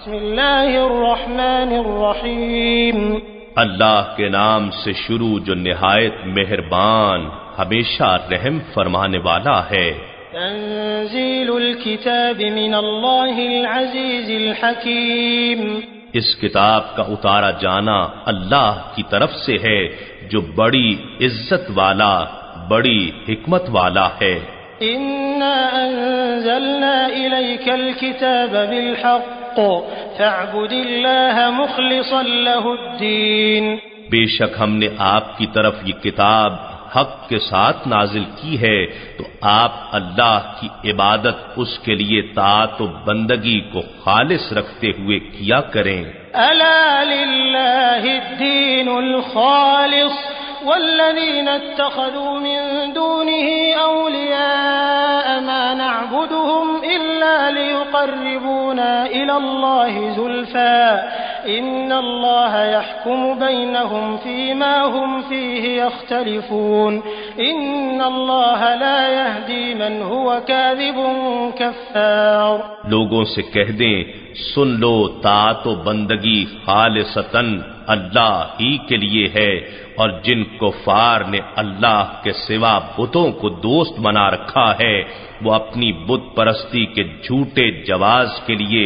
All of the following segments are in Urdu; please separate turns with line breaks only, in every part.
بسم اللہ الرحمن الرحیم،
اللہ کے نام سے شروع جو نہایت مہربان ہمیشہ رحم فرمانے والا ہے۔
تنزیل الکتاب من اللہ العزیز الحکیم،
اس کتاب کا اتارا جانا اللہ کی طرف سے ہے جو بڑی عزت والا، بڑی حکمت والا ہے۔
انا انزلنا الیک الکتاب بالحق فاعبد اللہ مخلصا له الدین،
بے شک ہم نے آپ کی طرف یہ کتاب حق کے ساتھ نازل کی ہے تو آپ اللہ کی عبادت اس کے لیے طاعت و بندگی کو خالص رکھتے ہوئے کیا کریں۔
الا للہ الدین الخالص والذین اتخذوا من دونه اولیاء ما نعبدهم الا ليقربونا الى الله زلفى ان الله يحكم بينهم فيما هم فيه يختلفون ان الله لا يهدي من هو كاذب كفار۔
لوگوں سے کہہ دیں سن لو، طاعت و بندگی خالصتاً اللہ ہی کے لیے ہے، اور جن کفار نے اللہ کے سوا بتوں کو دوست بنا رکھا ہے وہ اپنی بت پرستی کے جھوٹے جواز کے لیے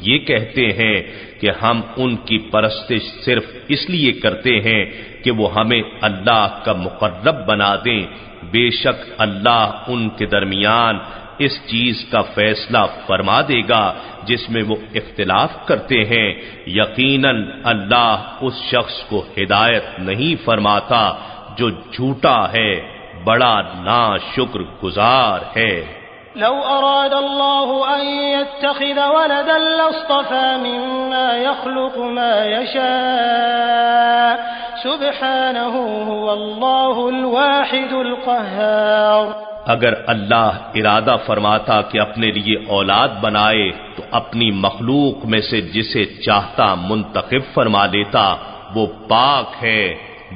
یہ کہتے ہیں کہ ہم ان کی پرستش صرف اس لیے کرتے ہیں کہ وہ ہمیں اللہ کا مقرب بنا دیں۔ بے شک اللہ ان کے درمیان اس چیز کا فیصلہ فرما دے گا جس میں وہ اختلاف کرتے ہیں۔ یقیناً اللہ اس شخص کو ہدایت نہیں فرماتا جو جھوٹا ہے، بڑا ناشکر گزار ہے۔
لو اراد الله ان يتخذ ولدا لاصطفى مما يخلق ما يشاء سبحانه هو الله الواحد القهار۔
اگر اللہ ارادہ فرماتا کہ اپنے لیے اولاد بنائے تو اپنی مخلوق میں سے جسے چاہتا منتخب فرما لیتا۔ وہ پاک ہے،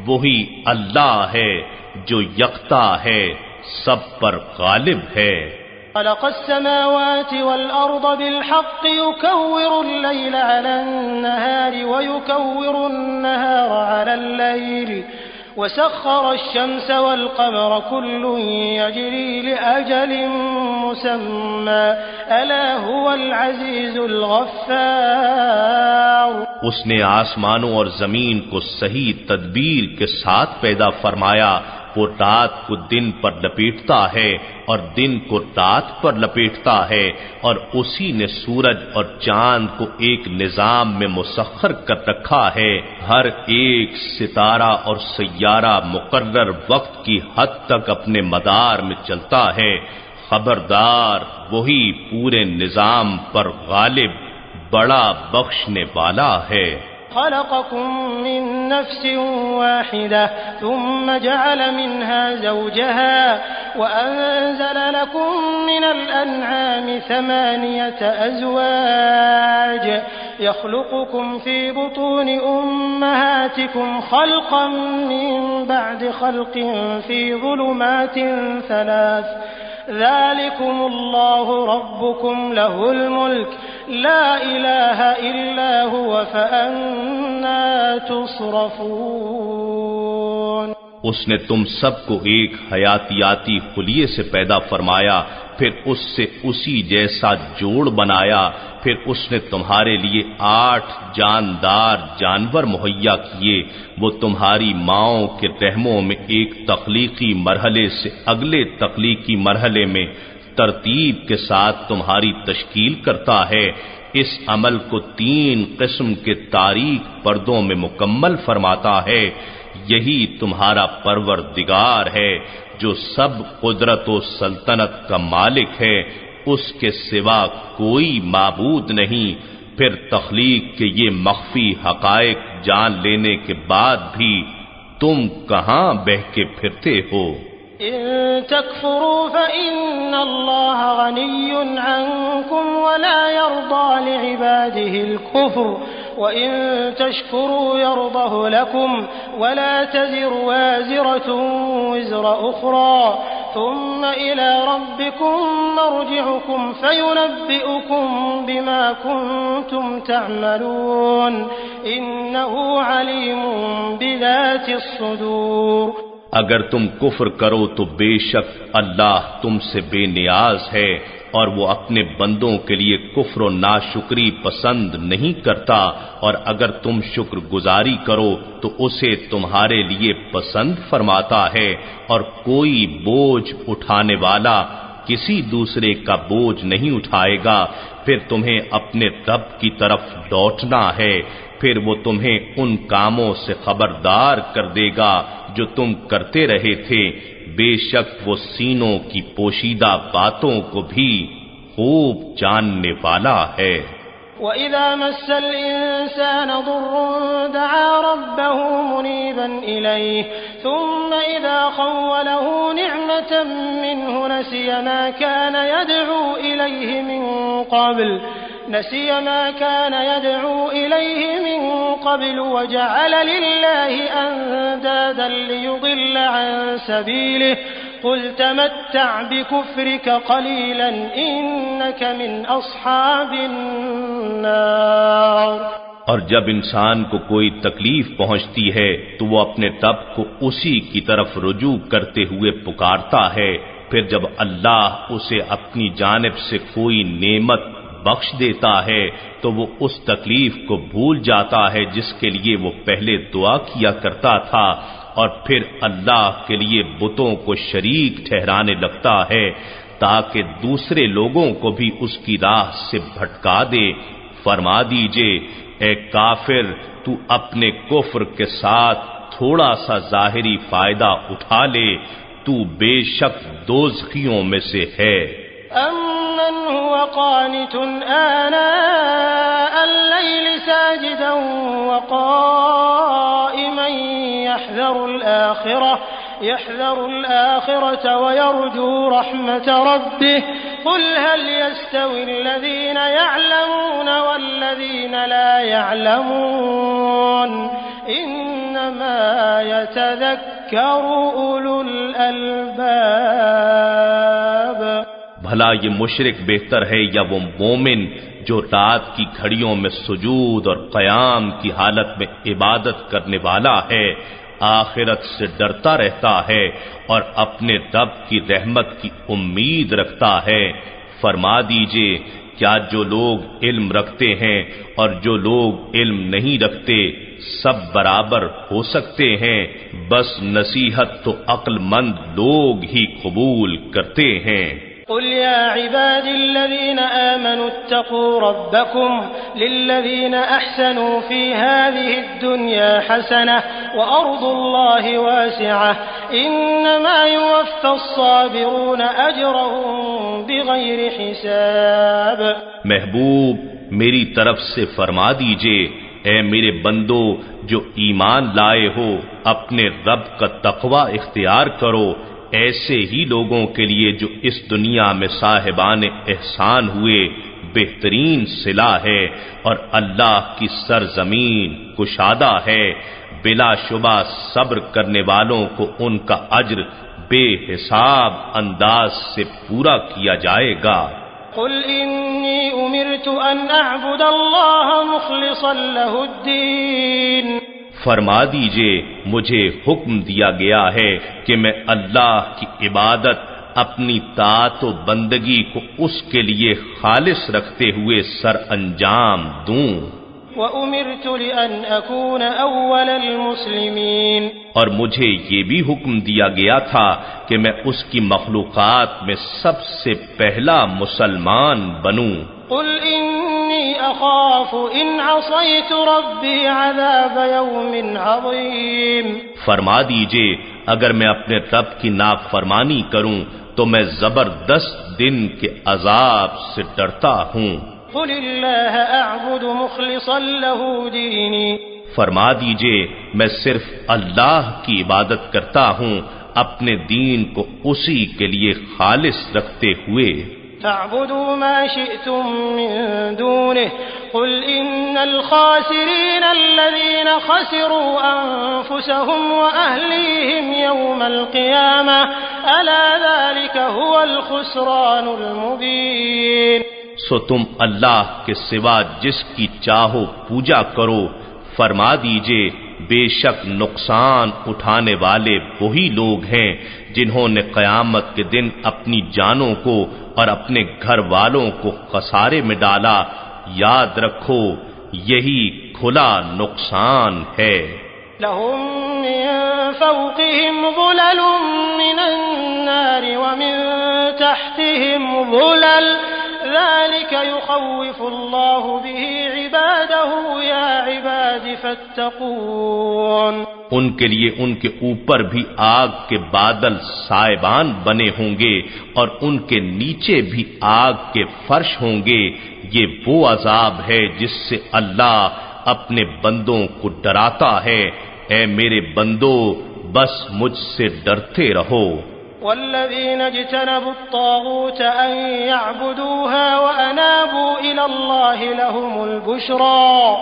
وہی اللہ ہے جو یکتا ہے، سب پر غالب ہے۔
خلق السماوات والأرض بالحق يكور الليل على النهار ويكور النهار على الليل وسخر الشمس والقمر كل يجري لأجل مسمى ألا هو العزيز الغفار۔
اس نے آسمانوں اور زمین کو صحیح تدبیر کے ساتھ پیدا فرمایا، وہ رات کو دن پر لپیٹتا ہے اور دن کو رات پر لپیٹتا ہے، اور اسی نے سورج اور چاند کو ایک نظام میں مسخر کر رکھا ہے۔ ہر ایک ستارہ اور سیارہ مقرر وقت کی حد تک اپنے مدار میں چلتا ہے۔ خبردار وہی پورے نظام پر غالب، بڑا بخشنے والا ہے۔
خلقكم من نفس واحدة ثم جعل منها زوجها وأنزل لكم من الأنعام 8 أزواج يخلقكم في بطون أمهاتكم خلقا من بعد خلق في ظلمات 3 ذلكم الله ربكم له الملك لا إله إلا هو فأنا تصرفون۔
اس نے تم سب کو ایک حیاتیاتی خلیے سے پیدا فرمایا، پھر اس سے اسی جیسا جوڑ بنایا، پھر اس نے تمہارے لیے 8 جاندار جانور مہیا کیے۔ وہ تمہاری ماؤں کے رحموں میں ایک تخلیقی مرحلے سے اگلے تخلیقی مرحلے میں ترتیب کے ساتھ تمہاری تشکیل کرتا ہے۔ اس عمل کو 3 قسم کے تاریک پردوں میں مکمل فرماتا ہے۔ یہی تمہارا پروردگار ہے جو سب قدرت و سلطنت کا مالک ہے، اس کے سوا کوئی معبود نہیں۔ پھر تخلیق کے یہ مخفی حقائق جان لینے کے بعد بھی تم کہاں بہکے پھرتے ہو؟
إن تكفروا فإن الله غني عنكم ولا يرضى لعباده الكفر وإن تشكروا يرضه لكم ولا تزر وازرة وزر أخرى ثم إلى ربكم مرجعكم فينبئكم بما كنتم تعملون إنه عليم بذات الصدور۔
اگر تم کفر کرو تو بے شک اللہ تم سے بے نیاز ہے، اور وہ اپنے بندوں کے لیے کفر و ناشکری پسند نہیں کرتا، اور اگر تم شکر گزاری کرو تو اسے تمہارے لیے پسند فرماتا ہے، اور کوئی بوجھ اٹھانے والا کسی دوسرے کا بوجھ نہیں اٹھائے گا۔ پھر تمہیں اپنے رب کی طرف لوٹنا ہے، پھر وہ تمہیں ان کاموں سے خبردار کر دے گا جو تم کرتے رہے تھے، بے شک وہ سینوں کی پوشیدہ باتوں کو بھی خوب جاننے والا ہے۔
وَإِذَا مَسَّ الْإِنسَانَ ضُرٌّ دَعَا رَبَّهُ مُنِيبًا إِلَيْهِ ثُمَّ إِذَا خَوَّلَهُ نِعْمَةً مِّنْهُ نَسِيَ مَا كَانَ يَدْعُو إِلَيْهِ مِن قَبْلُ وَجَعَلَ لِلَّهِ أَندَادًا لِّيُضِلَّ عَن سَبِيلِهِ قُلْ تَمَتَّعْ بِكُفْرِكَ قَلِيلًا إِنَّكَ مِنْ أَصْحَابِ النَّارِ۔
اور جب انسان کو کوئی تکلیف پہنچتی ہے تو وہ اپنے رب کو اسی کی طرف رجوع کرتے ہوئے پکارتا ہے، پھر جب اللہ اسے اپنی جانب سے کوئی نعمت بخش دیتا ہے تو وہ اس تکلیف کو بھول جاتا ہے جس کے لیے وہ پہلے دعا کیا کرتا تھا، اور پھر اللہ کے لیے بتوں کو شریک ٹھہرانے لگتا ہے تاکہ دوسرے لوگوں کو بھی اس کی راہ سے بھٹکا دے۔ فرما دیجئے اے کافر، تو اپنے کفر کے ساتھ تھوڑا سا ظاہری فائدہ اٹھا لے، تو بے شک دوزخیوں میں سے ہے۔
أَمَّنْ هُوَ قَانِتٌ آنَاءَ اللَّيْلِ سَاجِدًا وَقَائِمًا يَحْذَرُ الْآخِرَةَ وَيَرْجُو رَحْمَةَ رَبِّهِ قُلْ هَلْ يَسْتَوِي الَّذِينَ يَعْلَمُونَ وَالَّذِينَ لَا يَعْلَمُونَ إِنَّمَا يَتَذَكَّرُ أُولُو الْأَلْبَابِ۔
بھلا یہ مشرک بہتر ہے یا وہ مومن جو رات کی گھڑیوں میں سجود اور قیام کی حالت میں عبادت کرنے والا ہے، آخرت سے ڈرتا رہتا ہے اور اپنے رب کی رحمت کی امید رکھتا ہے۔ فرما دیجئے کیا جو لوگ علم رکھتے ہیں اور جو لوگ علم نہیں رکھتے سب برابر ہو سکتے ہیں؟ بس نصیحت تو عقل مند لوگ ہی قبول کرتے ہیں۔
قل يا عبادي الذين آمنوا اتقوا ربكم للذين أحسنوا في هذه الدنيا حسنة وأرض الله واسعة إنما يوفى الصابرون أجرهم بغير حساب۔
محبوب میری طرف سے فرما دیجئے اے میرے بندو جو ایمان لائے ہو اپنے رب کا تقوی اختیار کرو، ایسے ہی لوگوں کے لیے جو اس دنیا میں صاحبان احسان ہوئے بہترین صلہ ہے، اور اللہ کی سرزمین کشادہ ہے، بلا شبہ صبر کرنے والوں کو ان کا اجر بے حساب انداز سے پورا کیا جائے گا۔
قل انی امرت ان اعبد اللہ مخلصا لہ الدین۔
فرما دیجئے مجھے حکم دیا گیا ہے کہ میں اللہ کی عبادت اپنی طاعت و بندگی کو اس کے لیے خالص رکھتے ہوئے سر انجام دوں۔
وَأُمِرْتُ لِأَنْ أَكُونَ أَوَّلَ الْمُسْلِمِينَ۔ اور مجھے یہ بھی حکم دیا گیا تھا کہ میں اس کی مخلوقات میں سب سے پہلا مسلمان بنوں۔ قُلْ إِنِّي أَخَافُ إِنْ عَصَيْتُ رَبِّي عَذَابَ يَوْمٍ عَظِيمٍ۔ فرما
دیجئے اگر میں اپنے رب کی نافرمانی کروں تو میں زبردست دن کے عذاب سے ڈرتا ہوں۔
قُلِ اللَّهَ أَعْبُدُ مُخْلِصًا لَهُ دِينِي۔
فرما دیجئے میں صرف اللہ کی عبادت کرتا ہوں اپنے دین کو اسی کے لیے خالص رکھتے ہوئے۔
فاعبدوا ما شئتم من دونه قل إن الخاسرين الذين خسروا أنفسهم وأهليهم يوم القيامة ألا ذلك هو الخسران المبين۔
سو تم اللہ کے سوا جس کی چاہو پوجا کرو، فرما دیجئے بے شک نقصان اٹھانے والے وہی لوگ ہیں جنہوں نے قیامت کے دن اپنی جانوں کو اور اپنے گھر والوں کو خسارے میں ڈالا۔ یاد رکھو یہی کھلا نقصان ہے۔
لهم من فوقهم ظلل من النار ومن تحتهم ظلل ذلك يخوف الله به عباده يا عباد فاتقون۔
ان کے لیے ان کے اوپر بھی آگ کے بادل سائبان بنے ہوں گے اور ان کے نیچے بھی آگ کے فرش ہوں گے۔ یہ وہ عذاب ہے جس سے اللہ اپنے بندوں کو ڈراتا ہے۔ اے میرے بندو بس مجھ سے ڈرتے رہو۔
والذين اجتنبوا الطاغوت أن يعبدوها وأنابوا إلى الله لهم البشرى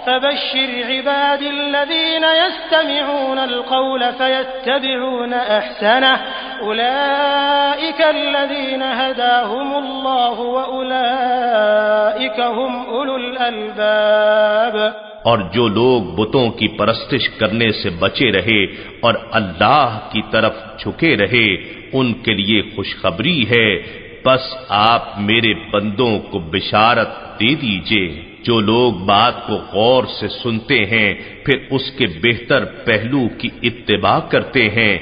فبشر عباد الذين يستمعون القول فيتبعون أحسنه أولئك الذين هداهم الله وأولئك هم أولو الألباب۔
اور جو لوگ بتوں کی پرستش کرنے سے بچے رہے اور اللہ کی طرف جھکے رہے ان کے لیے خوشخبری ہے۔ بس آپ میرے بندوں کو بشارت دے دیجئے۔ جو لوگ بات کو غور سے سنتے ہیں پھر اس کے بہتر پہلو کی اتباع کرتے ہیں،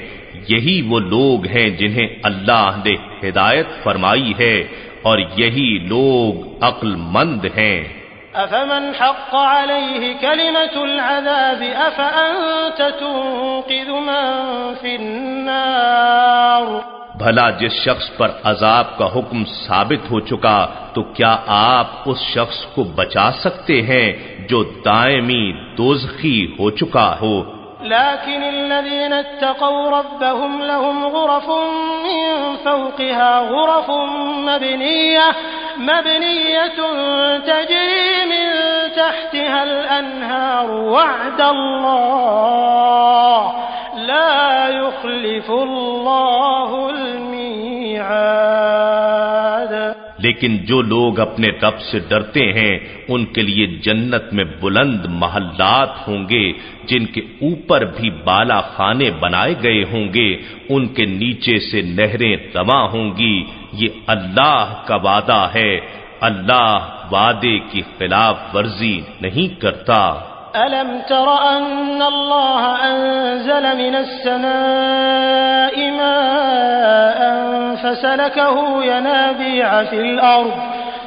یہی وہ لوگ ہیں جنہیں اللہ نے ہدایت فرمائی ہے اور یہی لوگ عقل مند ہیں۔
أفمن حق عليه كلمة العذاب أفأنت تنقذ من في النار۔
بھلا جس شخص پر عذاب کا حکم ثابت ہو چکا تو کیا آپ اس شخص کو بچا سکتے ہیں جو دائمی دوزخی ہو چکا ہو؟
لكن الذين اتقوا ربهم لهم غرف من فوقها غرف مبنية تجري من تحتها الأنهار وعد الله لا يخلف الله الميعاد۔
لیکن جو لوگ اپنے رب سے ڈرتے ہیں ان کے لیے جنت میں بلند محلات ہوں گے جن کے اوپر بھی بالا خانے بنائے گئے ہوں گے، ان کے نیچے سے نہریں رواں ہوں گی۔ یہ اللہ کا وعدہ ہے، اللہ وعدے کی خلاف ورزی نہیں کرتا۔
ألم تر أن الله أنزل من السماء ماء فسلكه ينابيع في الأرض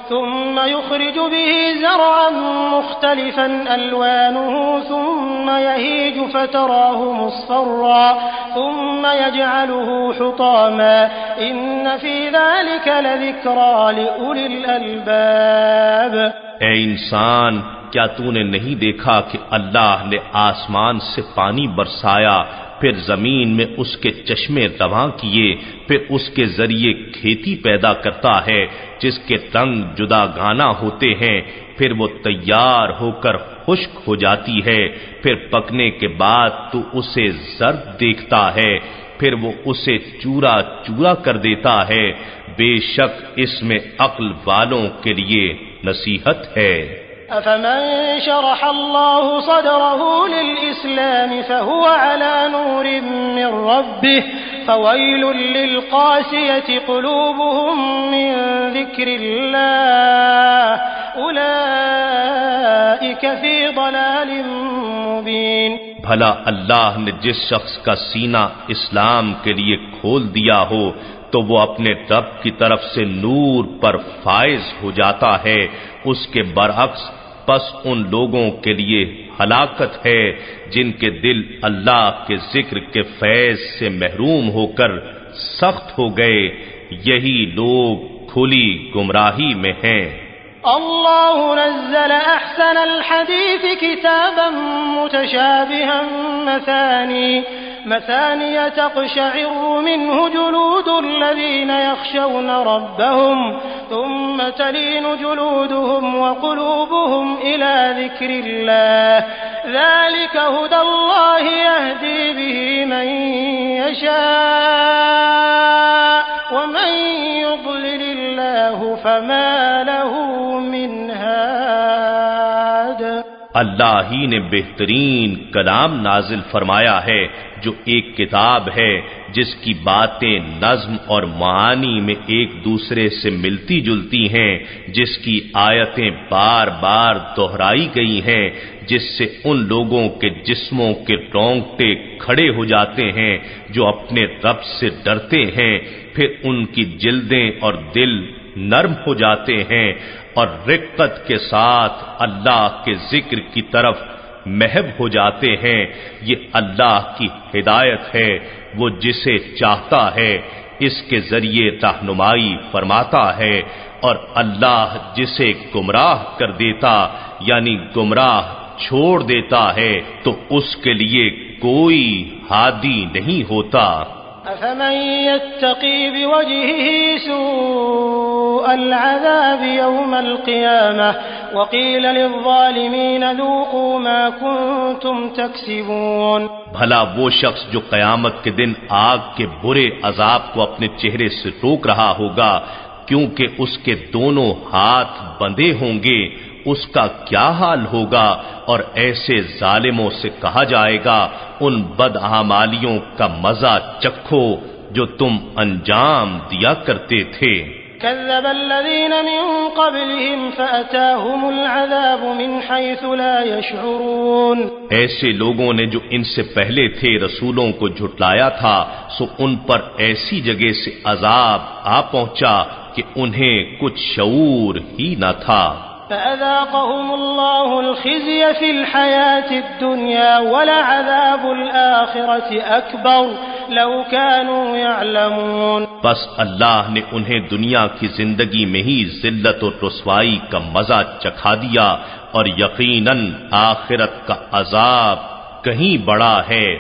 ثم يخرج به زرعا مختلفا ألوانه ثم يهيج فتراه مصفرا ثم يجعله حطاما إن في ذلك لذكرى لأولي الألباب۔
اے انسان، کیا تو نے نہیں دیکھا کہ اللہ نے آسمان سے پانی برسایا، پھر زمین میں اس کے چشمے رواں کیے، پھر اس کے ذریعے کھیتی پیدا کرتا ہے جس کے رنگ جدا گانا ہوتے ہیں، پھر وہ تیار ہو کر خشک ہو جاتی ہے، پھر پکنے کے بعد تو اسے زرد دیکھتا ہے، پھر وہ اسے چورا چورا کر دیتا ہے۔ بے شک اس میں عقل والوں کے لیے نصیحت ہے۔
أفمن شرح الله صدره للإسلام فهو على نور من ربه فويل للقاسية قلوبهم من ذكر الله أولئك في ضلال مبين۔
بھلا اللہ نے جس شخص کا سینہ اسلام کے لیے کھول دیا ہو تو وہ اپنے رب کی طرف سے نور پر فائز ہو جاتا ہے، اس کے برعکس پس ان لوگوں کے لیے ہلاکت ہے جن کے دل اللہ کے ذکر کے فیض سے محروم ہو کر سخت ہو گئے، یہی لوگ کھلی گمراہی میں ہیں۔
اللہ نزل احسن الحدیث کتابا متشابہا مثانی مثانية تقشعر منه جلود الذين يخشون ربهم ثم تلين جلودهم وقلوبهم إلى ذكر الله ذلك هدى الله يهدي به من يشاء ومن يضلل الله فما له من هاد۔
اللہ ہی نے بہترین کلام نازل فرمایا ہے جو ایک کتاب ہے جس کی باتیں نظم اور معانی میں ایک دوسرے سے ملتی جلتی ہیں، جس کی آیتیں بار بار دہرائی گئی ہیں، جس سے ان لوگوں کے جسموں کے رونگٹے کھڑے ہو جاتے ہیں جو اپنے رب سے ڈرتے ہیں، پھر ان کی جلدیں اور دل نرم ہو جاتے ہیں اور رقت کے ساتھ اللہ کے ذکر کی طرف محب ہو جاتے ہیں۔ یہ اللہ کی ہدایت ہے، وہ جسے چاہتا ہے اس کے ذریعے رہنمائی فرماتا ہے، اور اللہ جسے گمراہ کر دیتا یعنی گمراہ چھوڑ دیتا ہے تو اس کے لیے کوئی ہادی نہیں ہوتا۔
أفمن يتقي بوجهه سوء العذاب يوم القيامة وقيل للظالمين ذوقوا ما كنتم تكسبون۔
بھلا وہ شخص جو قیامت کے دن آگ کے برے عذاب کو اپنے چہرے سے روک رہا ہوگا کیونکہ اس کے دونوں ہاتھ بندھے ہوں گے، اس کا کیا حال ہوگا؟ اور ایسے ظالموں سے کہا جائے گا ان بدعمالیوں کا مزہ چکھو جو تم انجام دیا کرتے تھے۔
كذب الذين من قبلهم فأتاهم العذاب من حيث لا يشعرون۔
ایسے لوگوں نے جو ان سے پہلے تھے رسولوں کو جھٹلایا تھا سو ان پر ایسی جگہ سے عذاب آ پہنچا کہ انہیں کچھ شعور ہی نہ تھا۔
فأذاقهم الله الخزي في الحياة الدنيا ولعذاب الآخرة أكبر لو كانوا يعلمون۔
بس اللہ نے انہیں دنیا کی زندگی میں ہی ذلت و رسوائی کا مزہ چکھا دیا، اور یقیناً آخرت کا عذاب کہیں بڑا ہے،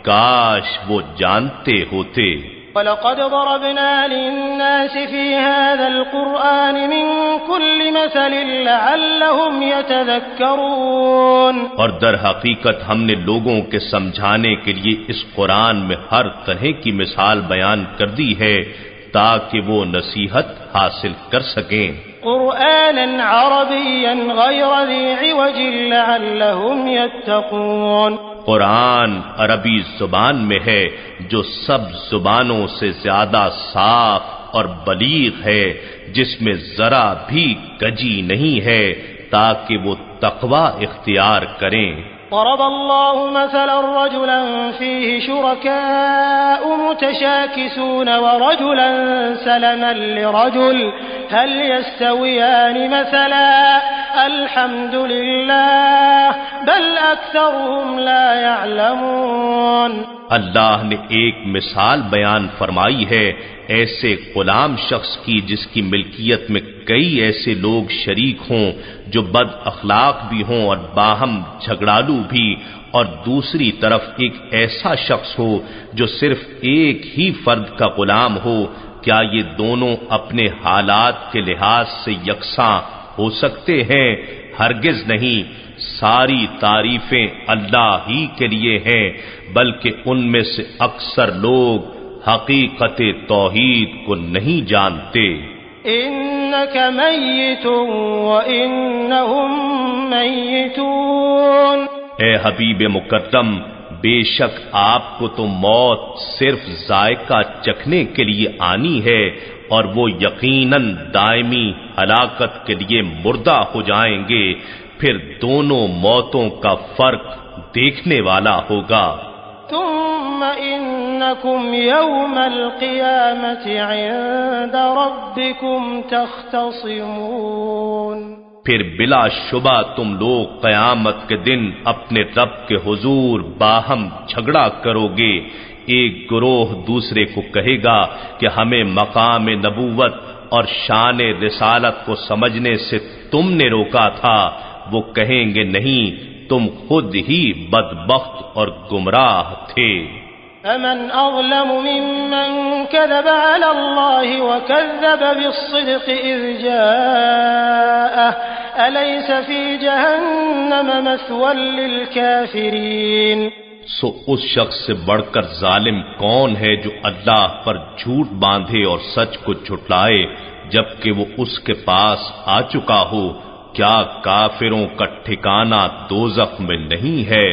کاش وہ جانتے ہوتے۔
وَلَقَدْ ضَرَبْنَا لِلنَّاسِ فِي هَذَا الْقُرْآنِ مِنْ كُلِّ مَثَلٍ لَعَلَّهُمْ يَتَذَكَّرُونَ۔
اور در حقیقت ہم نے لوگوں کے سمجھانے کے لیے اس قرآن میں ہر طرح کی مثال بیان کر دی ہے تاکہ وہ نصیحت حاصل کر سکیں۔
قرآنا عربيا غير ذي عوج لعلهم يتقون۔
قرآن عربی زبان میں ہے جو سب زبانوں سے زیادہ صاف اور بلیغ ہے، جس میں ذرا بھی کجی نہیں ہے تاکہ وہ تقوی اختیار کریں۔
ضرب الله مثلا رجلا فيه شركاء متشاكسون ورجلا سلما لرجل هل يستويان مثلا الحمد لله بل أكثرهم لا يعلمون۔
اللہ نے ایک مثال بیان فرمائی ہے ایسے غلام شخص کی جس کی ملکیت میں کئی ایسے لوگ شریک ہوں جو بد اخلاق بھی ہوں اور باہم جھگڑالو بھی، اور دوسری طرف ایک ایسا شخص ہو جو صرف ایک ہی فرد کا غلام ہو، کیا یہ دونوں اپنے حالات کے لحاظ سے یکساں ہو سکتے ہیں؟ ہرگز نہیں۔ ساری تعریفیں اللہ ہی کے لیے ہیں، بلکہ ان میں سے اکثر لوگ حقیقت توحید کو نہیں جانتے۔
إنك ميت وإنهم ميتون۔
اے حبیب مکرم، بے شک آپ کو تو موت صرف ذائقہ چکھنے کے لیے آنی ہے، اور وہ یقیناً دائمی ہلاکت کے لیے مردہ ہو جائیں گے، پھر دونوں موتوں کا فرق دیکھنے والا ہوگا۔
ثم إنكم يوم القيامة عند ربكم تختصمون۔
پھر بلا شبہ تم لوگ قیامت کے دن اپنے رب کے حضور باہم جھگڑا کرو گے۔ ایک گروہ دوسرے کو کہے گا کہ ہمیں مقام نبوت اور شان رسالت کو سمجھنے سے تم نے روکا تھا، وہ کہیں گے نہیں، تم خود ہی بدبخت اور گمراہ تھے۔
فمن أظلم ممن كذب على الله وكذب بالصدق إذ جاءه أليس في جهنم مثوى للكافرين
سو اس شخص سے بڑھ کر ظالم کون ہے جو اللہ پر جھوٹ باندھے اور سچ کو جھٹلائے جبکہ وہ اس کے پاس آ چکا ہو؟ کیا کافروں کا ٹھکانہ دوزخ میں نہیں ہے؟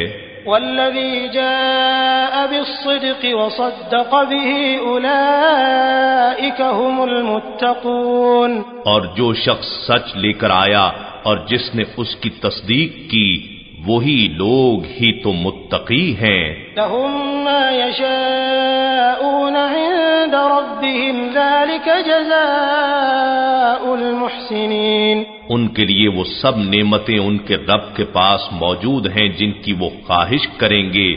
والذي جاء بالصدق وصدق به أولئك هم المتقون،
اور جو شخص سچ لے کر آیا اور جس نے اس کی تصدیق کی وہی لوگ ہی تو متقی ہیں۔
لهم ما يشاءون عند ربهم ذلك جزاء المحسنين،
ان کے لیے وہ سب نعمتیں ان کے رب کے پاس موجود ہیں جن کی وہ خواہش کریں گے،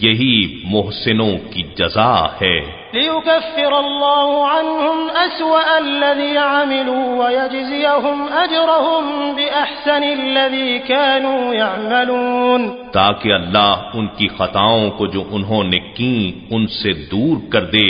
یہی محسنوں کی جزا ہے۔
ليكفر الله عنهم أسوأ الذي عملوا ويجزيهم أجرهم بأحسن الذي كانوا يعملون،
تاکہ اللہ ان کی خطاؤں کو جو انہوں نے کی ان سے دور کر دے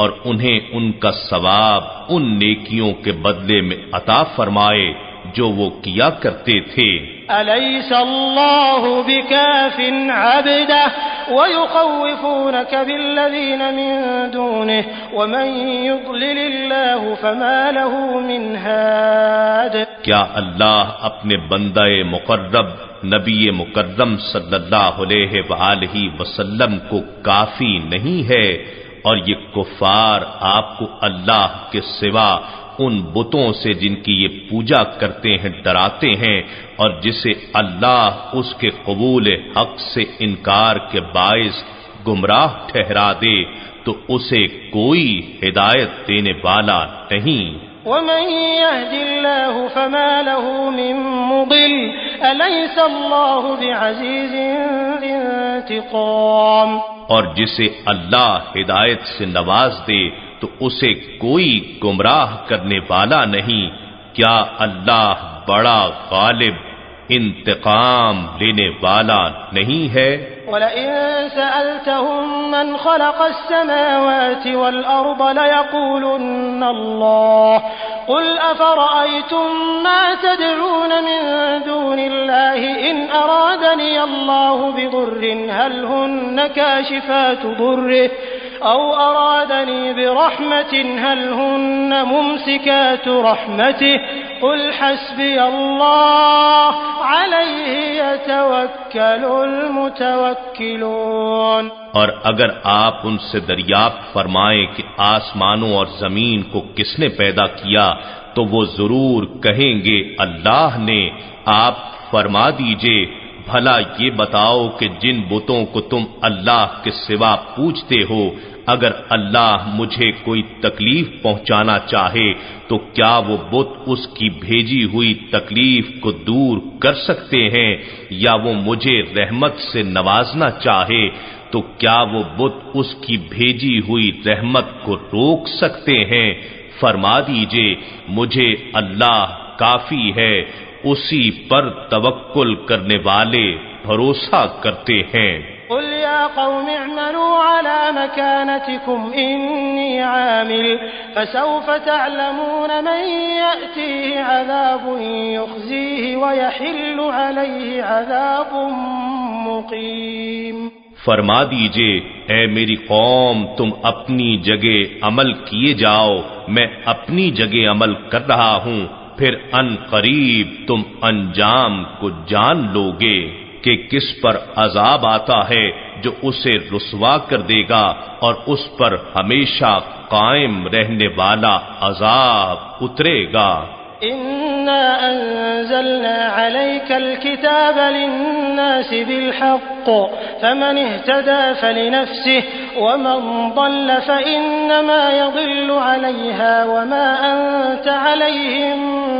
اور انہیں ان کا ثواب ان نیکیوں کے بدلے میں عطا فرمائے جو وہ کیا کرتے تھے۔
أليس الله بكاف عبده ويخوفونك بالذين من دونه ومن يضلل الله فما له من هاد،
کیا اللہ اپنے بندہ مقرب نبی مکرم صلی اللہ علیہ وآلہ وسلم کو کافی نہیں ہے؟ اور یہ کفار آپ کو اللہ کے سوا ان بتوں سے جن کی یہ پوجا کرتے ہیں ڈراتے ہیں، اور جسے اللہ اس کے قبول حق سے انکار کے باعث گمراہ ٹھہرا دے تو اسے کوئی ہدایت دینے والا نہیں۔
ومن يهد الله فما له من مضل أليس الله بعزيز ذي انتقام،
اور جسے اللہ ہدایت سے نواز دے تو اسے کوئی گمراہ کرنے والا نہیں، کیا اللہ بڑا غالب انتقام لینے والا نہیں ہے؟
وَلَئِن سَأَلْتَهُم مَّنْ خَلَقَ السَّمَاوَاتِ وَالْأَرْضَ لَيَقُولُنَّ اللَّهُ قُلْ أَفَرَأَيْتُم مَّا تَدْعُونَ مِن دُونِ اللَّهِ إِنْ أَرَادَنِيَ اللَّهُ بِضُرٍّ هَلْ هُنَّ كَاشِفَاتُ ضُرِّهِ أَوْ أَرَادَنِي بِرَحْمَةٍ هَلْ هُنَّ مُمْسِكَاتُ رَحْمَتِهِ قُلْ حَسْبِيَ اللَّهُ عَلَيْهِ يَتَوَكَّلُ الْمُتَوَكِّلُونَ،
اور اگر آپ ان سے دریافت فرمائیں کہ آسمانوں اور زمین کو کس نے پیدا کیا تو وہ ضرور کہیں گے اللہ نے۔ آپ فرما دیجئے بھلا یہ بتاؤ کہ جن بتوں کو تم اللہ کے سوا پوجتے ہو اگر اللہ مجھے کوئی تکلیف پہنچانا چاہے تو کیا وہ بت اس کی بھیجی ہوئی تکلیف کو دور کر سکتے ہیں، یا وہ مجھے رحمت سے نوازنا چاہے تو کیا وہ بت اس کی بھیجی ہوئی رحمت کو روک سکتے ہیں؟ فرما دیجئے مجھے اللہ کافی ہے، اسی پر توکل کرنے والے بھروسہ کرتے ہیں۔
قل يا قوم اعملوا على مكانتكم إني عامل فسوف تعلمون من يأتيه عذاب يخزيه ويحل عليه عذاب مقيم۔
فرما دیجئے اے میری قوم تم اپنی جگہ عمل کیے جاؤ، میں اپنی جگہ عمل کر رہا ہوں، پھر ان قریب تم انجام کو جان لو گے کہ کس پر عذاب آتا ہے جو اسے رسوا کر دے گا اور اس پر ہمیشہ قائم رہنے والا عذاب اترے گا۔
إنا أنزلنا عليك الكتاب للناس بالحق فمن اهتدى فلنفسه ومن ضل فإنما يضل عليها وما أنت عليهم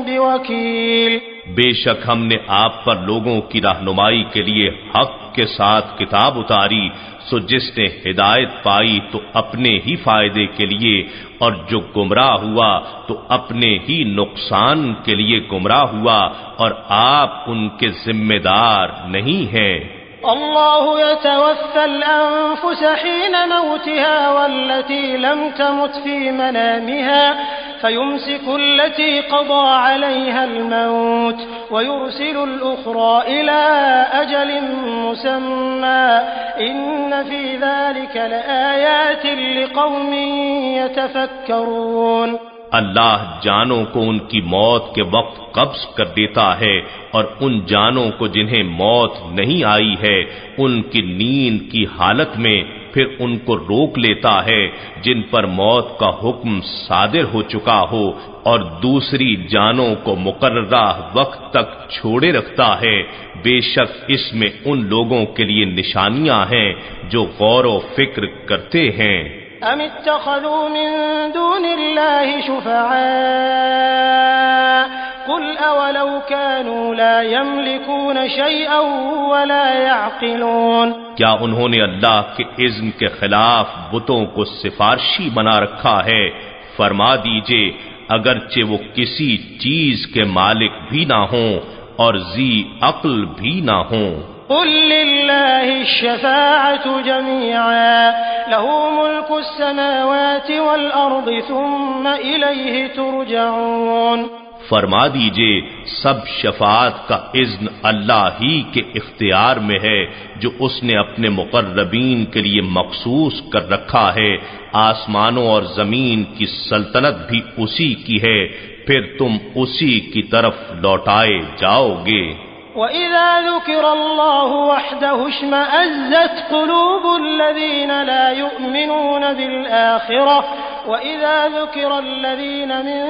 بوكيل۔
بے شک ہم نے آپ پر لوگوں کی رہنمائی کے لیے حق کے ساتھ کتاب اتاری، سو جس نے ہدایت پائی تو اپنے ہی فائدے کے لیے، اور جو گمراہ ہوا تو اپنے ہی نقصان کے لیے گمراہ ہوا، اور آپ ان کے ذمہ دار نہیں ہیں۔
الله يتوفى الأنفس حين موتها والتي لم تمت في منامها فيمسك التي قضى عليها الموت ويرسل الأخرى إلى أجل مسمى إن في ذلك لآيات لقوم يتفكرون۔
اللہ جانوں کو ان کی موت کے وقت قبض کر دیتا ہے اور ان جانوں کو جنہیں موت نہیں آئی ہے ان کی نیند کی حالت میں پھر ان کو روک لیتا ہے جن پر موت کا حکم صادر ہو چکا ہو، اور دوسری جانوں کو مقررہ وقت تک چھوڑے رکھتا ہے۔ بے شک اس میں ان لوگوں کے لیے نشانیاں ہیں جو غور و فکر کرتے ہیں۔
ام اتخذوا من دون الله شفعاء قل اولو كانوا لا يملكون شيئا ولا يعقلون،
کیا انہوں نے اللہ کے اذن کے خلاف بتوں کو سفارشی بنا رکھا ہے؟ فرما دیجئے اگرچہ وہ کسی چیز کے مالک بھی نہ ہوں اور ذی عقل بھی نہ ہوں۔
قل للہ الشفاعة جميعا له ملك السماوات والأرض ثم إليه ترجعون،
فرما دیجئے سب شفاعت کا اذن اللہ ہی کے اختیار میں ہے جو اس نے اپنے مقربین کے لیے مخصوص کر رکھا ہے۔ آسمانوں اور زمین کی سلطنت بھی اسی کی ہے، پھر تم اسی کی طرف لوٹائے جاؤ گے۔
وَإِذَا ذُكِرَ اللَّهُ وَحْدَهُ اشْمَأَزَّتْ قُلُوبُ الَّذِينَ لَا يُؤْمِنُونَ بِالْآخِرَةِ وَإِذَا ذُكِرَ الَّذِينَ مِن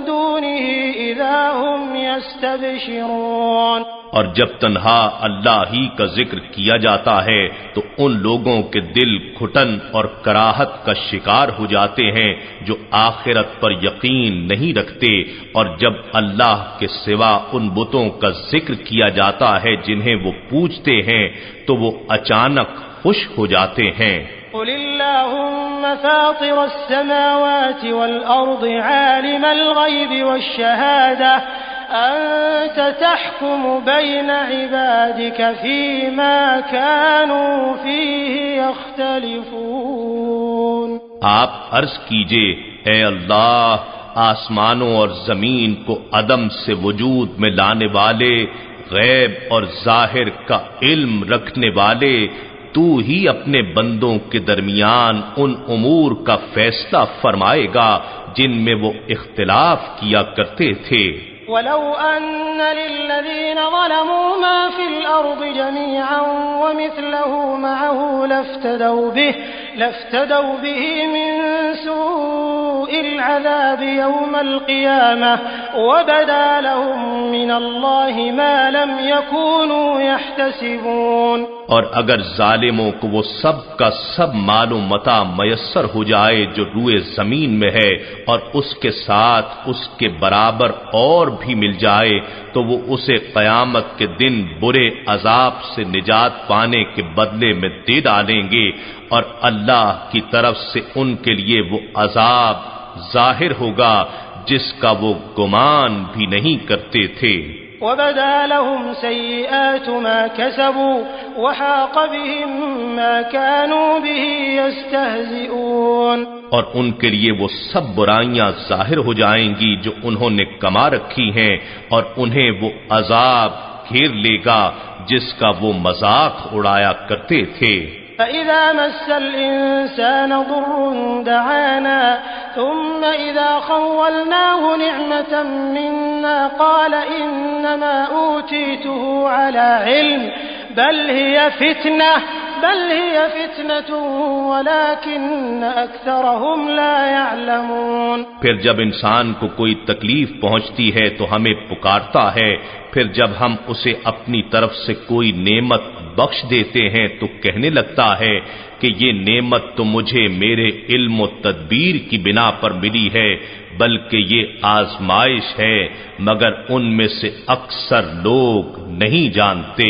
دُونِهِ إِذَا هُمْ يَسْتَبْشِرُونَ،
اور جب تنہا اللہ ہی کا ذکر کیا جاتا ہے تو ان لوگوں کے دل گھٹن اور کراہت کا شکار ہو جاتے ہیں جو آخرت پر یقین نہیں رکھتے، اور جب اللہ کے سوا ان بتوں کا ذکر کیا جاتا ہے جنہیں وہ پوجتے ہیں تو وہ اچانک خوش ہو جاتے ہیں۔
قل اللهم فاطر السماوات والأرض عالم الغيب والشهادة أنت تحكم بين عبادك فيما كانوا فيه يختلفون۔
آپ عرض کیجئے اے اللہ، آسمانوں اور زمین کو عدم سے وجود میں لانے والے، غیب اور ظاہر کا علم رکھنے والے، تو ہی اپنے بندوں کے درمیان ان امور کا فیصلہ فرمائے گا جن میں وہ اختلاف کیا کرتے تھے۔
وَلَوْ أَنَّ لِلَّذِينَ ظَلَمُوا مَا فِي الْأَرْضِ جَمِيعًا وَمِثْلَهُ مَعَهُ لَافْتَدَوْا بِهِ مِنْ سُوءِ الْعَذَابِ يَوْمَ الْقِيَامَةِ وَبَدَا لَهُم مِّنَ اللَّهِ مَا لَمْ يَكُونُوا يَحْتَسِبُونَ،
اور اگر ظالموں کو وہ سب کا سب مال و متاع میسر ہو جائے جو روئے زمین میں ہے اور اس کے ساتھ اس کے برابر اور بھی مل جائے تو وہ اسے قیامت کے دن برے عذاب سے نجات پانے کے بدلے میں دے ڈالیں گے، اور اللہ کی طرف سے ان کے لیے وہ عذاب ظاہر ہوگا جس کا وہ گمان بھی نہیں کرتے تھے۔
وَبَدَا لَهُمْ سَيِّئَاتُ مَا كَسَبُوا وَحَاقَ بِهِم مَّا كَانُوا بِهِ يَسْتَهْزِئُونَ،
اور ان کے لیے وہ سب برائیاں ظاہر ہو جائیں گی جو انہوں نے کما رکھی ہیں، اور انہیں وہ عذاب گھیر لے گا جس کا وہ مذاق اڑایا کرتے تھے۔
فَإِذَا مَسَّ الْإِنسَانَ ضُرٌّ دَعَانَا ثُمَّ إِذَا خَوَّلْنَاهُ نِعْمَةً مِنَّا قَالَ إِنَّمَا أُوتِيتُهُ عَلَى عِلْمٍ بَلْ هِيَ فِتْنَةٌ وَلَكِنَّ أَكْثَرَهُمْ لَا يَعْلَمُونَ۔
پھر جب انسان کو کوئی تکلیف پہنچتی ہے تو ہمیں پکارتا ہے، پھر جب ہم اسے اپنی طرف سے کوئی نعمت بخش دیتے ہیں تو کہنے لگتا ہے کہ یہ نعمت تو مجھے میرے علم و تدبیر کی بنا پر ملی ہے، بلکہ یہ آزمائش ہے، مگر ان میں سے اکثر لوگ نہیں جانتے۔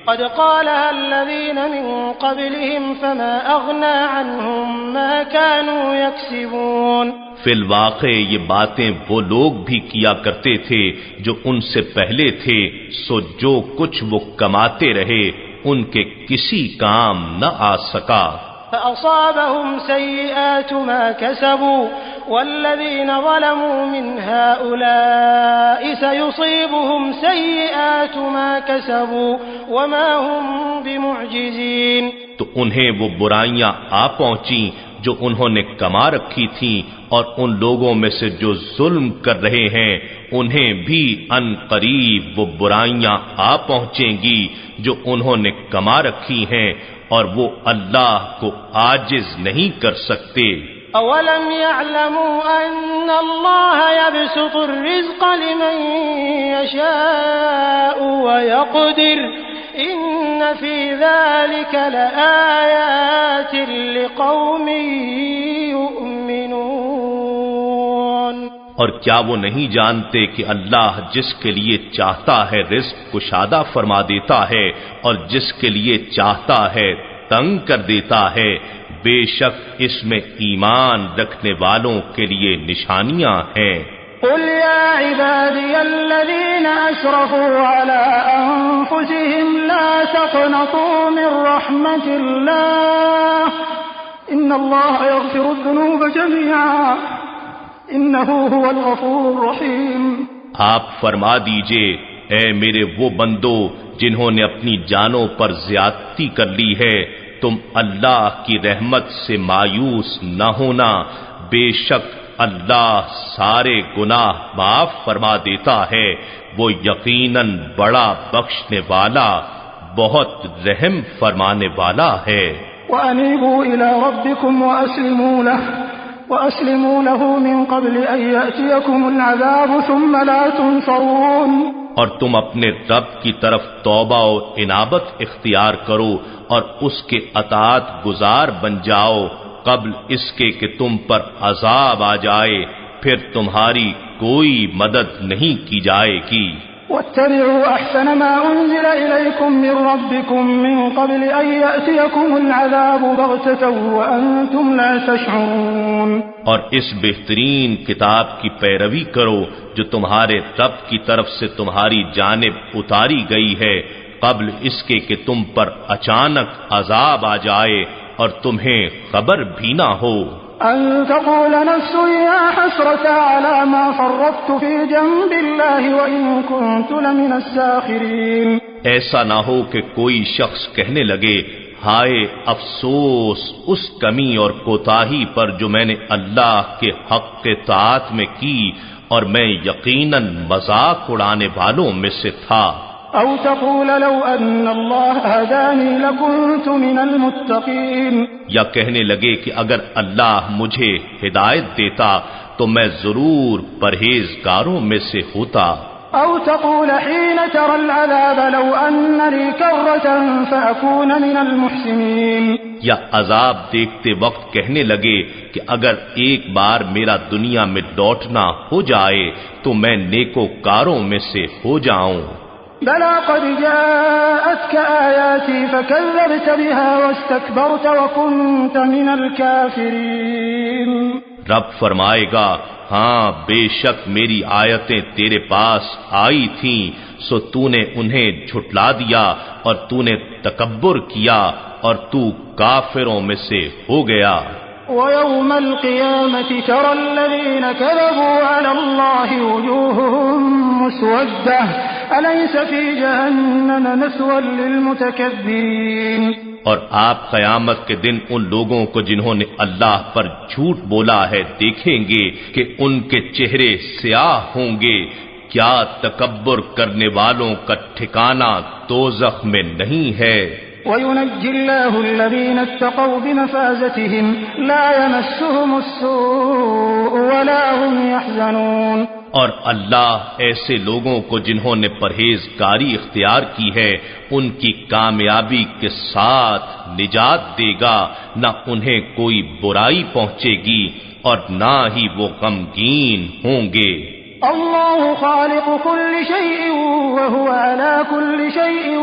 قد قالها الذين من قبلهم فما أغنى عنهم ما كانوا يكسبون،
فی الواقع یہ باتیں وہ لوگ بھی کیا کرتے تھے جو ان سے پہلے تھے، سو جو کچھ وہ کماتے رہے
ان کے کسی کام نہ آ سکا۔
فأصابهم سيئات ما كسبوا والذين ظلموا من هؤلاء سيصيبهم سيئات ما كسبوا وما هم بمعجزين۔
تو انہیں وہ برائیاں آ پہنچیں جو انہوں نے کما رکھی تھیں، اور ان لوگوں میں سے جو ظلم کر رہے ہیں انہیں بھی ان قریب وہ برائیاں آ پہنچیں گی جو انہوں نے کما رکھی ہیں، اور وہ اللہ کو عاجز نہیں کر سکتے۔
اولم يعلموا ان اللہ يبسط الرزق لمن يشاء ويقدر ان في ذلك لآيات لقوم يؤمنون۔
اور کیا وہ نہیں جانتے کہ اللہ جس کے لیے چاہتا ہے رزق کشادہ فرما دیتا ہے، اور جس کے لیے چاہتا ہے تنگ کر دیتا ہے؟ بے شک اس میں ایمان رکھنے والوں کے لیے نشانیاں ہیں۔
قل يا عبادي الذين أسرفوا على أنفسهم لا تقنطوا من رحمة الله إن الله يغفر الذنوب جميعا إنه هو الغفور الرحيم۔
آپ فرما دیجئے، اے میرے وہ بندو جنہوں نے اپنی جانوں پر زیادتی کر لی ہے، تم اللہ کی رحمت سے مایوس نہ ہونا، بے شک اللہ سارے گناہ معاف فرما دیتا ہے، وہ یقیناً بڑا بخشنے والا بہت رحم فرمانے والا ہے۔
وَأَنِيبُوا إِلَى رَبِّكُمْ وَأَسْلِمُوا لَهُ مِن قَبْلِ أَن يَأْتِيَكُمُ الْعَذَابُ ثُمَّ لَا تُنصَرُونَ۔
اور تم اپنے رب کی طرف توبہ و انابت اختیار کرو اور اس کے اطاعت گزار بن جاؤ قبل اس کے کہ تم پر عذاب آ جائے، پھر تمہاری کوئی مدد نہیں کی جائے گی۔
واتبعوا أحسن ما أنزل إليكم من ربكم من قبل أن يأتيكم العذاب بغتة وأنتم لا تشعرون۔
اور اس بہترین کتاب کی پیروی کرو جو تمہارے رب کی طرف سے تمہاری جانب اتاری گئی ہے، قبل اس کے کہ تم پر اچانک عذاب آ جائے اور تمہیں خبر بھی نہ ہو۔
أن تقول نفس يا حسرة على ما فرطت في جنب الله وإن كنت لمن الساخرين۔
ایسا نہ ہو کہ کوئی شخص کہنے لگے، ہائے افسوس اس کمی اور کوتاہی پر جو میں نے اللہ کے حق کے طاعت میں کی، اور میں یقیناً مذاق اڑانے والوں میں سے تھا۔
أو تقول لو أن الله هداني لكنت من المتقين۔
یا کہنے لگے کہ اگر اللہ مجھے ہدایت دیتا تو میں ضرور پرہیزگاروں میں سے ہوتا۔
أو تقول حين ترى العذاب لو أن لي كرة فأكون من المحسنين۔
یا عذاب دیکھتے وقت کہنے لگے کہ اگر ایک بار میرا دنیا میں لوٹنا ہو جائے تو میں نیکوکاروں میں سے ہو جاؤں۔
بلى قد جاءتك آياتي فكذبت بها واستكبرت وكنت من الكافرين۔
رب فرمائے گا، ہاں بے شک میری آیتیں تیرے پاس آئی تھیں، سو تو نے انہیں جھٹلا دیا اور تو نے تکبر کیا اور تو کافروں میں سے ہو گیا۔
وَيَوْمَ الْقِيَامَةِ تَرَى الَّذِينَ كَذَبُوا عَلَى اللَّهِ وُجُوهُهُمْ مُسْوَدَّةٌ أَلَيْسَ فِي جَهَنَّمَ مَثْوًى لِلْمُتَكَبِّرِينَ۔
اور آپ قیامت کے دن ان لوگوں کو جنہوں نے اللہ پر جھوٹ بولا ہے دیکھیں گے کہ ان کے چہرے سیاہ ہوں گے، کیا تکبر کرنے والوں کا ٹھکانہ دوزخ میں نہیں ہے۔
وَيُنَجِّي اللَّهُ الَّذِينَ اتَّقَوْا بِمَفَازَتِهِمْ لَا يَمَسُّهُمُ السُّوءُ وَلَا هُمْ يَحْزَنُونَ۔
اور اللہ ایسے لوگوں کو جنہوں نے پرہیزگاری اختیار کی ہے ان کی کامیابی کے ساتھ نجات دے گا، نہ انہیں کوئی برائی پہنچے گی اور نہ ہی وہ غمگین ہوں گے۔
اللہ خالق كل شيء وهو على كل شيء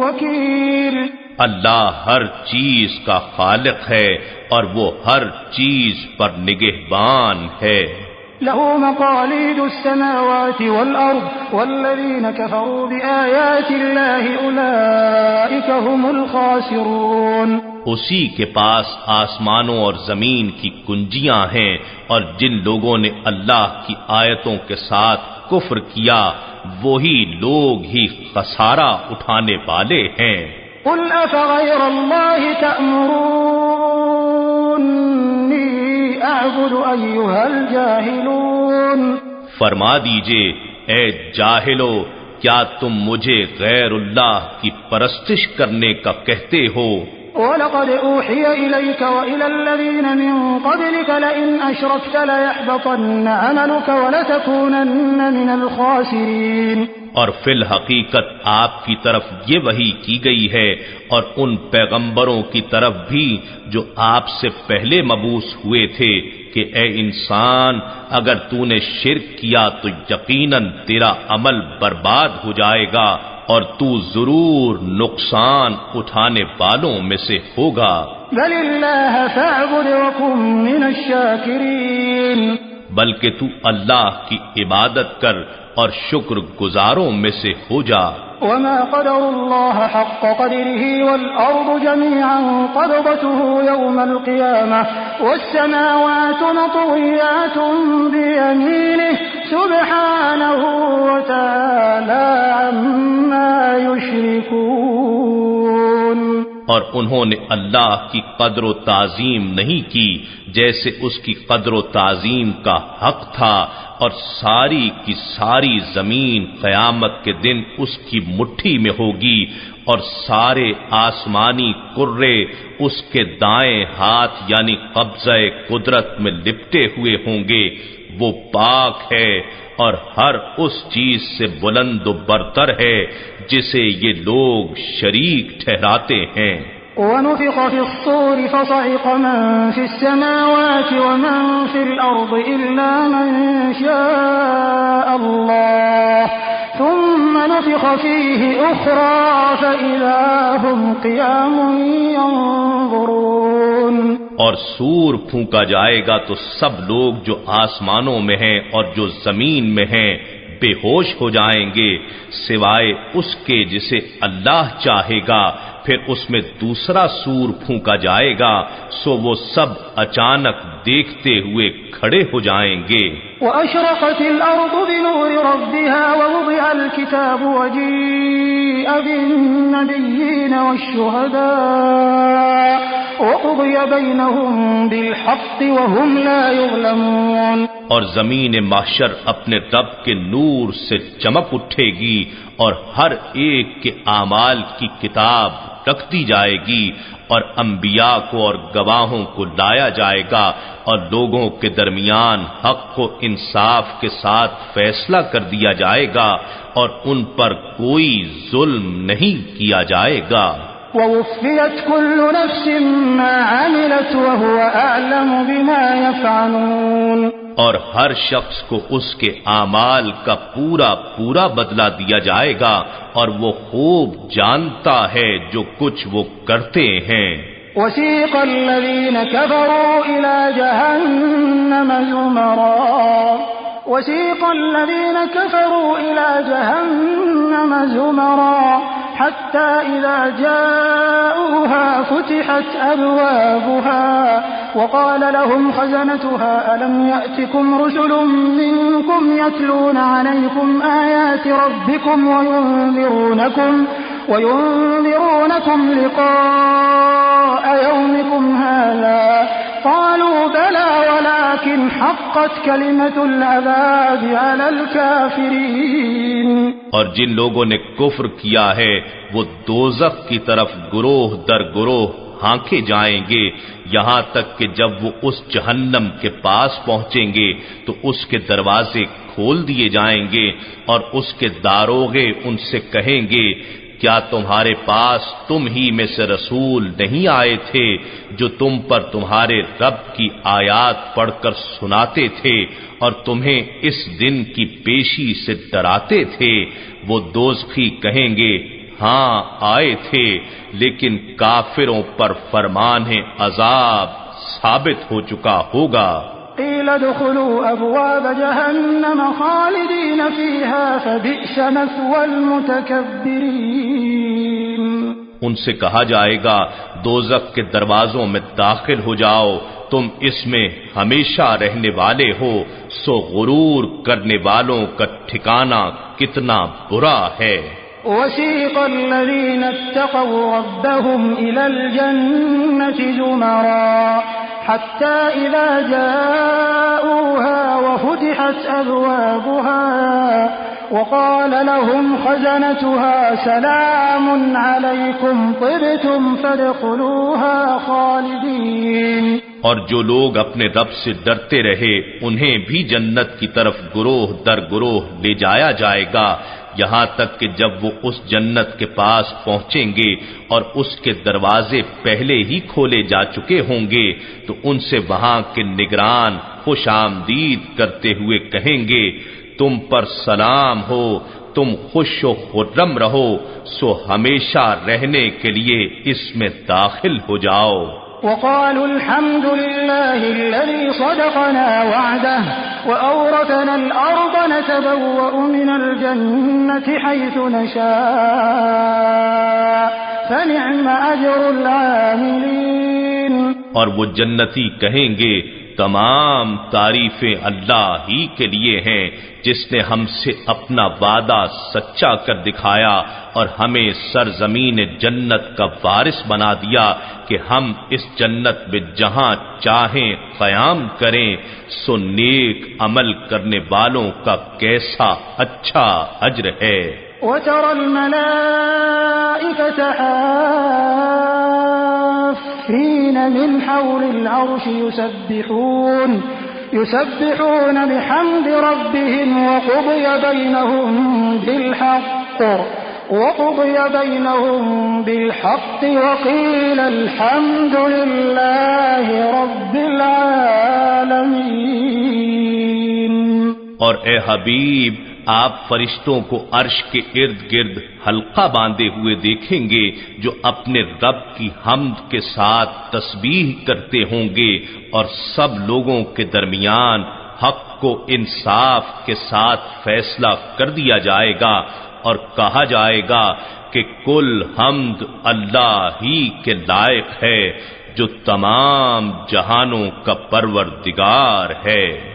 وكيل۔
اللہ ہر چیز کا خالق ہے اور وہ ہر چیز پر نگہبان ہے۔
له مقاليد السماوات والأرض والذين كفروا بآيات الله أولئك فأولئك هم الخاسرون.
اسی کے پاس آسمانوں اور زمین کی کنجیاں ہیں، اور جن لوگوں نے اللہ کی آیتوں کے ساتھ کفر کیا وہی لوگ ہی خسارہ اٹھانے والے ہیں۔
قل أفغير الله تأمروني أعبد أيها الجاهلون؟
فرما دیجئے اے جاہلو، کیا تم مجھے غیر اللہ کی پرستش کرنے کا کہتے ہو؟
وَلَقَدْ أُوحِيَ إِلَيْكَ وَإِلَى الَّذِينَ مِن قَبْلِكَ لَئِنْ أَشْرَكْتَ لَيَحْبَطَنَّ عَمَلُكَ وَلَتَكُونَنَّ مِنَ الْخَاسِرِينَ۔
اور فی الحقیقت آپ کی طرف یہ وحی کی گئی ہے، اور ان پیغمبروں کی طرف بھی جو آپ سے پہلے مبعوث ہوئے تھے، کہ اے انسان اگر تو نے شرک کیا تو یقیناً تیرا عمل برباد ہو جائے گا، اور تو ضرور نقصان اٹھانے والوں میں سے ہوگا۔
بل اللہ فاعبد وکن من الشاکرین،
بلکہ تو اللہ کی عبادت کر اور شکر گزاروں میں سے ہو جا۔
وما قدر الله حق قدره والأرض جميعا قبضته يوم القيامة والسماوات مطويات بيمينه سبحانه وتعالى عما يشركون۔
اور انہوں نے اللہ کی قدر و تعظیم نہیں کی جیسے اس کی قدر و تعظیم کا حق تھا، اور ساری کی ساری زمین قیامت کے دن اس کی مٹھی میں ہوگی، اور سارے آسمانی کرے اس کے دائیں ہاتھ یعنی قبضہ قدرت میں لپٹے ہوئے ہوں گے۔ وہ پاک ہے اور ہر اس چیز سے بلند و برتر ہے جسے یہ لوگ شریک ٹھہراتے ہیں۔
ونفخ في الصور فصعق من في السماوات ومن في الأرض إلا من شاء الله ثم نفخ فيه أخرى فإذا هم قيام ينظرون۔
اور سور پھونکا جائے گا تو سب لوگ جو آسمانوں میں ہیں اور جو زمین میں ہیں بے ہوش ہو جائیں گے، سوائے اس کے جسے اللہ چاہے گا۔ پھر اس میں دوسرا سور پھونکا جائے گا، سو وہ سب اچانک دیکھتے ہوئے کھڑے ہو جائیں گے۔
وَأَشْرَقَتِ الْأَرْضُ بِنُورِ رَبِّهَا وَوُضِعَ الْكِتَابُ وَجِيءَ بِالنَّبِيِّينَ وَالشُّهَدَاءِ وَقُضِيَ بَيْنَهُم بِالْحَقِّ وَهُمْ لَا يُظْلَمُونَ۔
اور زمین محشر اپنے رب کے نور سے چمک اٹھے گی، اور ہر ایک کے اعمال کی کتاب رکھ دی جائے گی، اور انبیاء کو اور گواہوں کو لایا جائے گا، اور لوگوں کے درمیان حق و انصاف کے ساتھ فیصلہ کر دیا جائے گا، اور ان پر کوئی ظلم نہیں کیا جائے گا۔
وَوُفِّيَتْ كُلُّ نَفْسٍ مَّا عَمِلَتْ وَهُوَ أَعْلَمُ بِمَا يَفْعَلُونَ۔
اور ہر شخص کو اس کے اعمال کا پورا پورا بدلہ دیا جائے گا، اور وہ خوب جانتا ہے جو کچھ وہ کرتے ہیں۔
وَسِيقَ الَّذِينَ كَفَرُوا إِلَى جَهَنَّمَ زُمَرًا حتى إذا جاءوها فتحت أبوابها وقال لهم خزنتها ألم يأتكم رسل منكم يتلون عليكم آيات ربكم وينذرونكم لقاء يومكم هذا قالوا بلى ولكن حقت كلمة العذاب على الكافرين۔
اور جن لوگوں نے کفر کیا ہے وہ دوزخ کی طرف گروہ در گروہ ہانکے جائیں گے، یہاں تک کہ جب وہ اس جہنم کے پاس پہنچیں گے تو اس کے دروازے کھول دیے جائیں گے، اور اس کے داروغے ان سے کہیں گے کیا تمہارے پاس تم ہی میں سے رسول نہیں آئے تھے جو تم پر تمہارے رب کی آیات پڑھ کر سناتے تھے اور تمہیں اس دن کی پیشی سے ڈراتے تھے؟ وہ دوزخی کہیں گے ہاں آئے تھے، لیکن کافروں پر فرمان عذاب ثابت ہو چکا ہوگا۔
قيل ادخلوا أبواب جهنم خالدين فيها فبئس مثوى المتكبرين۔
ان سے کہا جائے گا دوزخ کے دروازوں میں داخل ہو جاؤ، تم اس میں ہمیشہ رہنے والے ہو، سو غرور کرنے والوں کا ٹھکانہ کتنا برا ہے۔
وسيق الذين اتقوا ربهم إلى الجنة زمرا حتى إذا جاءوها وفتحت أبوابها وقال لهم خزنتها سلام عليكم طبتم فادخلوها خالدين۔
اور جو لوگ اپنے رب سے ڈرتے رہے انہیں بھی جنت کی طرف گروہ در گروہ لے جایا جائے گا، یہاں تک کہ جب وہ اس جنت کے پاس پہنچیں گے اور اس کے دروازے پہلے ہی کھولے جا چکے ہوں گے تو ان سے وہاں کے نگران خوش آمدید کرتے ہوئے کہیں گے تم پر سلام ہو، تم خوش و خرم رہو، سو ہمیشہ رہنے کے لیے اس میں داخل ہو جاؤ۔
وقالوا الحمد لله الذي صدقنا وعده وأورثنا الأرض نتبوأ من الجنة حيث نشاء فنعم أجر العاملين۔
اور وہ جنتی کہیں گے تمام تعریفیں اللہ ہی کے لیے ہیں جس نے ہم سے اپنا وعدہ سچا کر دکھایا اور ہمیں سرزمین جنت کا وارث بنا دیا کہ ہم اس جنت میں جہاں چاہیں قیام کریں، سو نیک عمل کرنے والوں کا کیسا اچھا اجر ہے۔
وترى الملائكة حافين من حول العرش يسبحون بحمد ربهم وقضي بينهم بالحق وقيل الحمد لله رب العالمين۔
اور اے حبیب آپ فرشتوں کو عرش کے ارد گرد حلقہ باندھے ہوئے دیکھیں گے جو اپنے رب کی حمد کے ساتھ تسبیح کرتے ہوں گے، اور سب لوگوں کے درمیان حق کو انصاف کے ساتھ فیصلہ کر دیا جائے گا اور کہا جائے گا کہ کل حمد اللہ ہی کے لائق ہے جو تمام جہانوں کا پروردگار ہے۔